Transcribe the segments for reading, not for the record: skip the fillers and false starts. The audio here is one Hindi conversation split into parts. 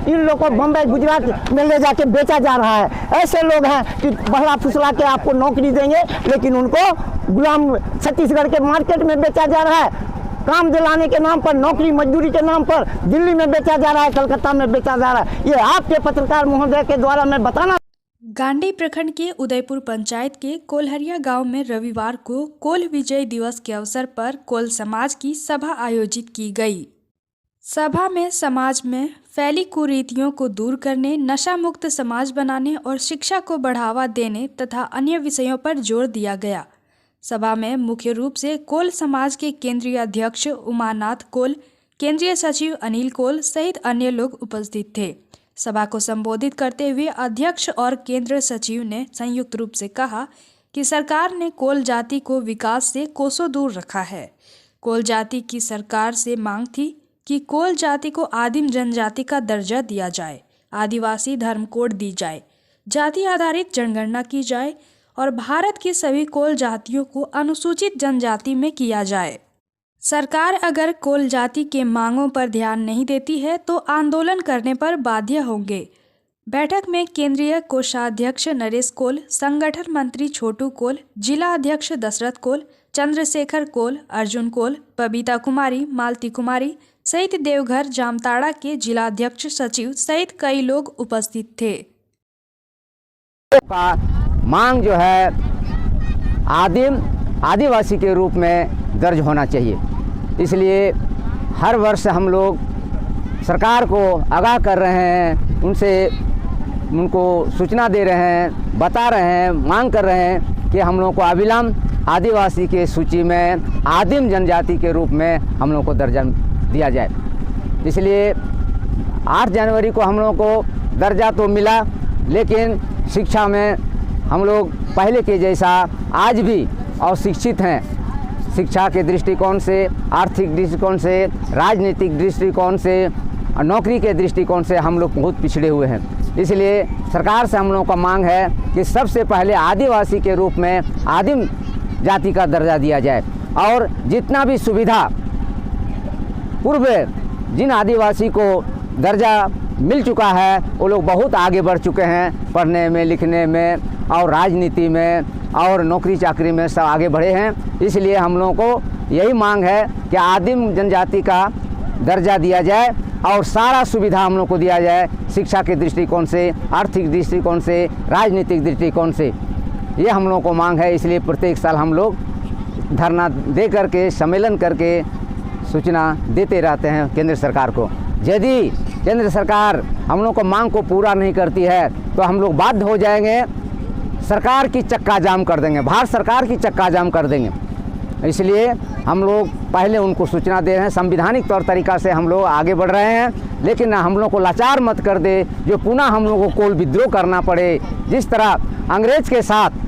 इन लोग को बम्बई गुजरात में ले जाके बेचा जा रहा है। ऐसे लोग हैं कि बहला फुसला के आपको नौकरी देंगे, लेकिन उनको गुलाम छत्तीसगढ़ के मार्केट में बेचा जा रहा है। काम दिलाने के नाम पर, नौकरी मजदूरी के नाम पर दिल्ली में बेचा जा रहा है, कलकत्ता में बेचा जा रहा है। ये आपके पत्रकार महोदय के द्वारा मैं बताना। गांडी प्रखंड के उदयपुर पंचायत के कोल्हरिया गांव में रविवार को कोल विजय दिवस के अवसर पर कोल समाज की सभा आयोजित की गई। सभा में समाज में फैली कुरीतियों को दूर करने, नशा मुक्त समाज बनाने और शिक्षा को बढ़ावा देने तथा अन्य विषयों पर जोर दिया गया। सभा में मुख्य रूप से कोल समाज के केंद्रीय अध्यक्ष उमानाथ कोल, केंद्रीय सचिव अनिल कोल सहित अन्य लोग उपस्थित थे। सभा को संबोधित करते हुए अध्यक्ष और केंद्रीय सचिव ने संयुक्त रूप से कहा कि सरकार ने कोल जाति को विकास से कोसों दूर रखा है। कोल जाति की सरकार से मांग थी कि कोल जाति को आदिम जनजाति का दर्जा दिया जाए, आदिवासी धर्म कोड दी जाए, जाति आधारित जनगणना की जाए और भारत की सभी कोल जातियों को अनुसूचित जनजाति में किया जाए। सरकार अगर कोल जाति के मांगों पर ध्यान नहीं देती है तो आंदोलन करने पर बाध्य होंगे। बैठक में केंद्रीय कोषाध्यक्ष नरेश कोल, संगठन मंत्री छोटू कोल, जिला अध्यक्ष दशरथ कोल, चंद्रशेखर कोल, अर्जुन कोल, बबीता कुमारी, मालती कुमारी सहित देवघर जामताड़ा के जिला अध्यक्ष सचिव सहित कई लोग उपस्थित थे। मांग जो है आदिवासी के रूप में दर्ज होना चाहिए। इसलिए हर वर्ष हम लोग सरकार को आगाह कर रहे हैं, उनको सूचना दे रहे हैं, बता रहे हैं, मांग कर रहे हैं कि हम लोग को अविलंब आदिवासी के सूची में आदिम जनजाति के रूप में हम लोग को दर्जा दिया जाए। इसलिए 8 जनवरी को हम लोग को दर्जा तो मिला, लेकिन शिक्षा में हम लोग पहले के जैसा आज भी अशिक्षित हैं। शिक्षा के दृष्टिकोण से, आर्थिक दृष्टिकोण से, राजनीतिक दृष्टिकोण से, नौकरी के दृष्टिकोण से हम लोग बहुत पिछड़े हुए हैं। इसलिए सरकार से हम लोगों का मांग है कि सबसे पहले आदिवासी के रूप में आदिम जाति का दर्जा दिया जाए और जितना भी सुविधा पूर्व जिन आदिवासी को दर्जा मिल चुका है वो लोग बहुत आगे बढ़ चुके हैं, पढ़ने में, लिखने में और राजनीति में और नौकरी चाकरी में सब आगे बढ़े हैं। इसलिए हम लोगों को यही मांग है कि आदिम जनजाति का दर्जा दिया जाए और सारा सुविधा हम लोग को दिया जाए, शिक्षा के दृष्टिकोण से, आर्थिक दृष्टिकोण से, राजनीतिक दृष्टिकोण से। ये हम लोगों को मांग है। इसलिए प्रत्येक साल हम लोग धरना दे करके, सम्मेलन करके सूचना देते रहते हैं केंद्र सरकार को। यदि केंद्र सरकार हम लोग को मांग को पूरा नहीं करती है तो हम लोग बाध्य हो जाएंगे, सरकार की चक्का जाम कर देंगे, भारत सरकार की चक्का जाम कर देंगे। इसलिए हम लोग पहले उनको सूचना दे रहे हैं, संविधानिक तौर तरीका से हम लोग आगे बढ़ रहे हैं, लेकिन हम लोग को लाचार मत कर दे जो पुनः हम लोगों को कोल विद्रोह करना पड़े। जिस तरह अंग्रेज के साथ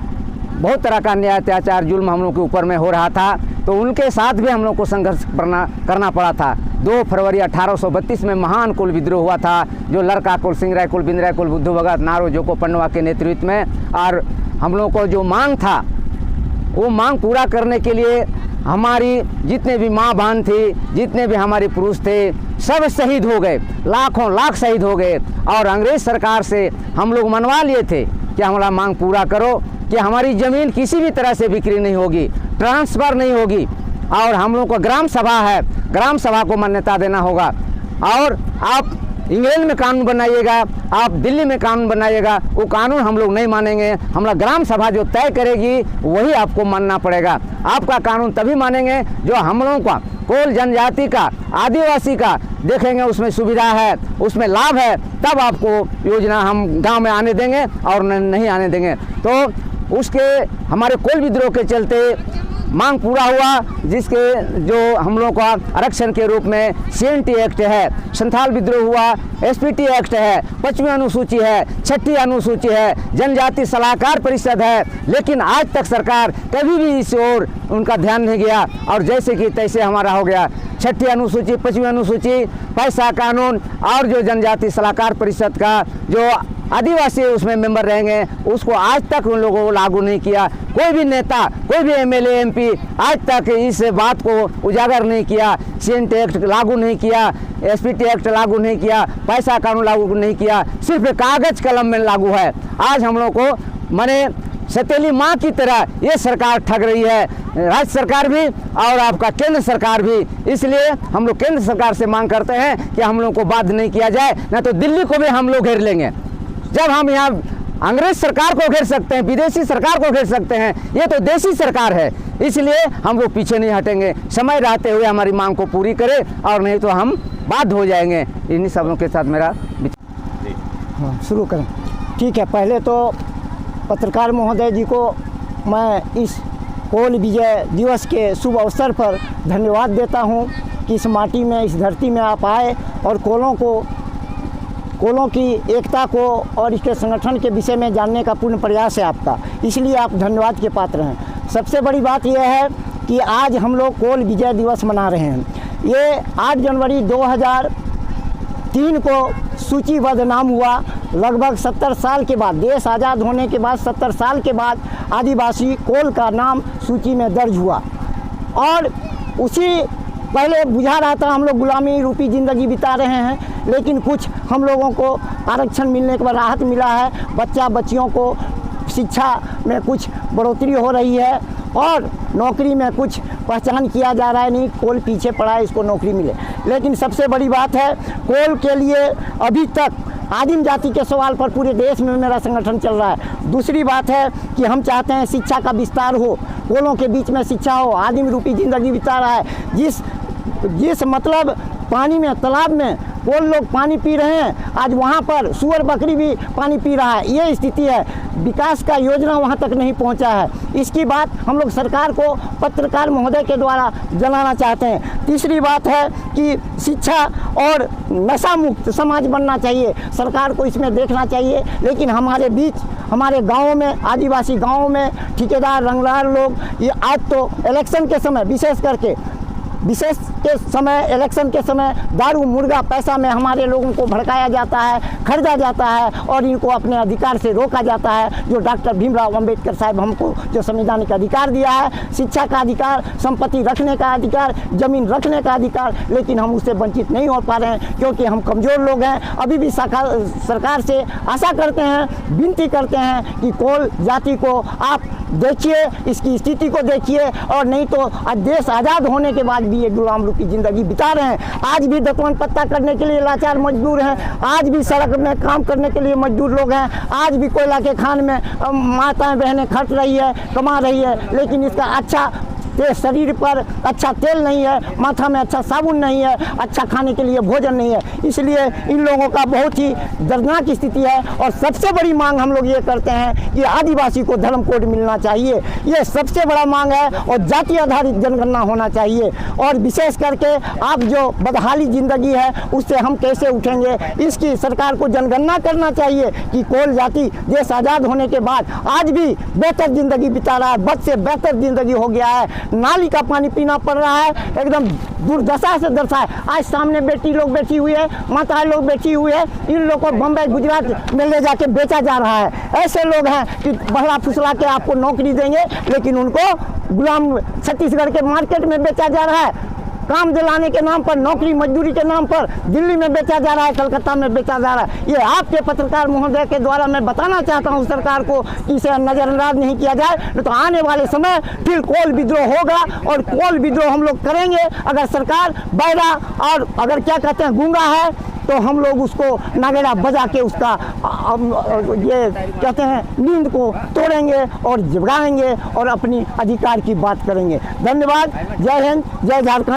बहुत तरह का अन्याय, अत्याचार, जुल्म हम लोग के ऊपर में हो रहा था, तो उनके साथ भी हम लोग को संघर्ष करना पड़ा था। 2 फरवरी 1832 में महान कोल विद्रोह हुआ था, जो लड़का कोल, सिंगराय कोल, बिंद्राय कोल, बुद्धू भगत, नारो जोको पन्नवा के नेतृत्व में। और हम लोग को जो मांग था वो मांग पूरा करने के लिए हमारी जितने भी माँ बहन थी, जितने भी हमारे पुरुष थे, सब शहीद हो गए, लाखों लाख शहीद हो गए। और अंग्रेज सरकार से हम लोग मनवा लिए थे कि हमारा मांग पूरा करो, कि हमारी ज़मीन किसी भी तरह से बिक्री नहीं होगी, ट्रांसफ़र नहीं होगी, और हम लोग को ग्राम सभा है, ग्राम सभा को मान्यता देना होगा। और आप इंग्लैंड में कानून बनाइएगा, आप दिल्ली में कानून बनाइएगा, वो कानून हम लोग नहीं मानेंगे। हमारा ग्राम सभा जो तय करेगी वही आपको मानना पड़ेगा। आपका कानून तभी मानेंगे जो हम लोगों का कोल जनजाति का, आदिवासी का देखेंगे, उसमें सुविधा है, उसमें लाभ है, तब आपको योजना हम गांव में आने देंगे और नहीं आने देंगे। तो उसके हमारे कोल विद्रोह के चलते मांग पूरा हुआ, जिसके जो हम लोगों का आरक्षण के रूप में CNT एक्ट है, संथाल विद्रोह हुआ, SPT एक्ट है, 5वीं अनुसूची है, 6ठी अनुसूची है, जनजाति सलाहकार परिषद है, लेकिन आज तक सरकार कभी भी इस ओर उनका ध्यान नहीं गया और जैसे कि तैसे हमारा हो गया। 6ठी अनुसूची, 5वीं अनुसूची, पैसा कानून और जो जनजाति सलाहकार परिषद का जो आदिवासी उसमें मेंबर रहेंगे, उसको आज तक उन लोगों को लागू नहीं किया। कोई भी नेता, कोई भी एमएलए एमपी आज तक इस बात को उजागर नहीं किया। सीएनटी एक्ट लागू नहीं किया, एसपीटी एक्ट लागू नहीं किया, पैसा कानून लागू नहीं किया, सिर्फ कागज कलम में लागू है। आज हम लोग को माने सतीली माँ की तरह ये सरकार ठग रही है, राज्य सरकार भी और आपका केंद्र सरकार भी। इसलिए हम लोग केंद्र सरकार से मांग करते हैं कि हम लोग को बाध्य नहीं किया जाए, न तो दिल्ली को भी हम लोग घेर लेंगे। जब हम यहाँ अंग्रेज सरकार को घेर सकते हैं, विदेशी सरकार को घेर सकते हैं, ये तो देशी सरकार है। इसलिए हम लोग पीछे नहीं हटेंगे, समय रहते हुए हमारी मांग को पूरी करें और नहीं तो हम बाध्य हो जाएंगे। इन्हीं सबों के साथ मेरा हाँ, शुरू करें। ठीक है, पहले तो पत्रकार महोदय जी को मैं इस कोल विजय दिवस के शुभ अवसर पर धन्यवाद देता हूं कि इस माटी में, इस धरती में आप आए और कोलों की एकता को और इसके संगठन के विषय में जानने का पूर्ण प्रयास है आपका, इसलिए आप धन्यवाद के पात्र हैं। सबसे बड़ी बात यह है कि आज हम लोग कोल विजय दिवस मना रहे हैं। ये 8 जनवरी 2003 को सूचीबद्ध नाम हुआ। लगभग 70 साल के बाद, देश आज़ाद होने के बाद 70 साल के बाद आदिवासी कोल का नाम सूची में दर्ज हुआ। और उसी पहले बुझा रहा था हम लोग गुलामी रूपी ज़िंदगी बिता रहे हैं, लेकिन कुछ हम लोगों को आरक्षण मिलने के बाद राहत मिला है। बच्चियों को शिक्षा में कुछ बढ़ोतरी हो रही है और नौकरी में कुछ पहचान किया जा रहा है। नहीं, कोल पीछे पड़ा है, इसको नौकरी मिले। लेकिन सबसे बड़ी बात है, कोल के लिए अभी तक आदिम जाति के सवाल पर पूरे देश में मेरा संगठन चल रहा है। दूसरी बात है कि हम चाहते हैं शिक्षा का विस्तार हो, कोलों के बीच में शिक्षा हो। आदिम रूपी ज़िंदगी बिता रहा है, जिस मतलब पानी में, तालाब में कोल लोग पानी पी रहे हैं, आज वहाँ पर सूअर बकरी भी पानी पी रहा है। ये स्थिति है, विकास का योजना वहाँ तक नहीं पहुँचा है। इसकी बात हम लोग सरकार को पत्रकार महोदय के द्वारा जनाना चाहते हैं। तीसरी बात है कि शिक्षा और नशा मुक्त समाज बनना चाहिए, सरकार को इसमें देखना चाहिए। लेकिन हमारे बीच, हमारे गाँवों में, आदिवासी गाँवों में ठेकेदार, रंगदार लोग, ये आज तो इलेक्शन के समय, इलेक्शन के समय दारू मुर्गा पैसा में हमारे लोगों को भड़काया जाता है, खरीदा जाता है और इनको अपने अधिकार से रोका जाता है। जो डॉक्टर भीमराव अंबेडकर साहब हमको जो संवैधानिक अधिकार दिया है, शिक्षा का अधिकार, संपत्ति रखने का अधिकार, जमीन रखने का अधिकार, लेकिन हम उससे वंचित नहीं हो पा रहे हैं क्योंकि हम कमज़ोर लोग हैं। अभी भी सरकार से आशा करते हैं, विनती करते हैं कि कोल जाति को आप देखिए, इसकी स्थिति को देखिए, और नहीं तो देश आज़ाद होने के बाद भी ये गुलाम रूपी ज़िंदगी बिता रहे हैं। आज भी दतवन पत्ता करने के लिए लाचार मजदूर हैं, आज भी सड़क में काम करने के लिए मजदूर लोग हैं, आज भी कोयला के खान में माताएं बहनें खट रही है, कमा रही है, लेकिन इसका अच्छा शरीर पर अच्छा तेल नहीं है, माथा में अच्छा साबुन नहीं है, अच्छा खाने के लिए भोजन नहीं है। इसलिए इन लोगों का बहुत ही दर्दनाक स्थिति है। और सबसे बड़ी मांग हम लोग ये करते हैं कि आदिवासी को धर्म कोड मिलना चाहिए, ये सबसे बड़ा मांग है। और जाति आधारित जनगणना होना चाहिए। और विशेष करके आप जो बदहाली ज़िंदगी है उससे हम कैसे उठेंगे, इसकी सरकार को जनगणना करना चाहिए कि कोल जाति देश आज़ाद होने के बाद आज भी बेहतर ज़िंदगी बिता रहा है, बद से बेहतर ज़िंदगी हो गया है। नाली का पानी पीना पड़ रहा है, एकदम दुर्दशा से दशा है। आज सामने बेटी लोग बैठी हुई है, माताएं लोग बैठी हुई है, इन लोग को बम्बई गुजरात में ले जाके बेचा जा रहा है। ऐसे लोग हैं कि बहला फुसला के आपको नौकरी देंगे, लेकिन उनको गुलाम छत्तीसगढ़ के मार्केट में बेचा जा रहा है। काम दिलाने के नाम पर, नौकरी मजदूरी के नाम पर दिल्ली में बेचा जा रहा है, कलकत्ता में बेचा जा रहा है। ये आपके पत्रकार महोदय के द्वारा मैं बताना चाहता हूँ सरकार को कि इसे नज़रअंदाज नहीं किया जाए, नहीं तो आने वाले समय फिर कोल विद्रोह होगा। और कोल विद्रोह हम लोग करेंगे अगर सरकार बहरा और अगर क्या कहते हैं गूंगा है, तो हम लोग उसको नगेड़ा बजा के उसका ये कहते हैं नींद को तोड़ेंगे और जगाएंगे और अपनी अधिकार की बात करेंगे। धन्यवाद। जय हिंद, जय झारखंड।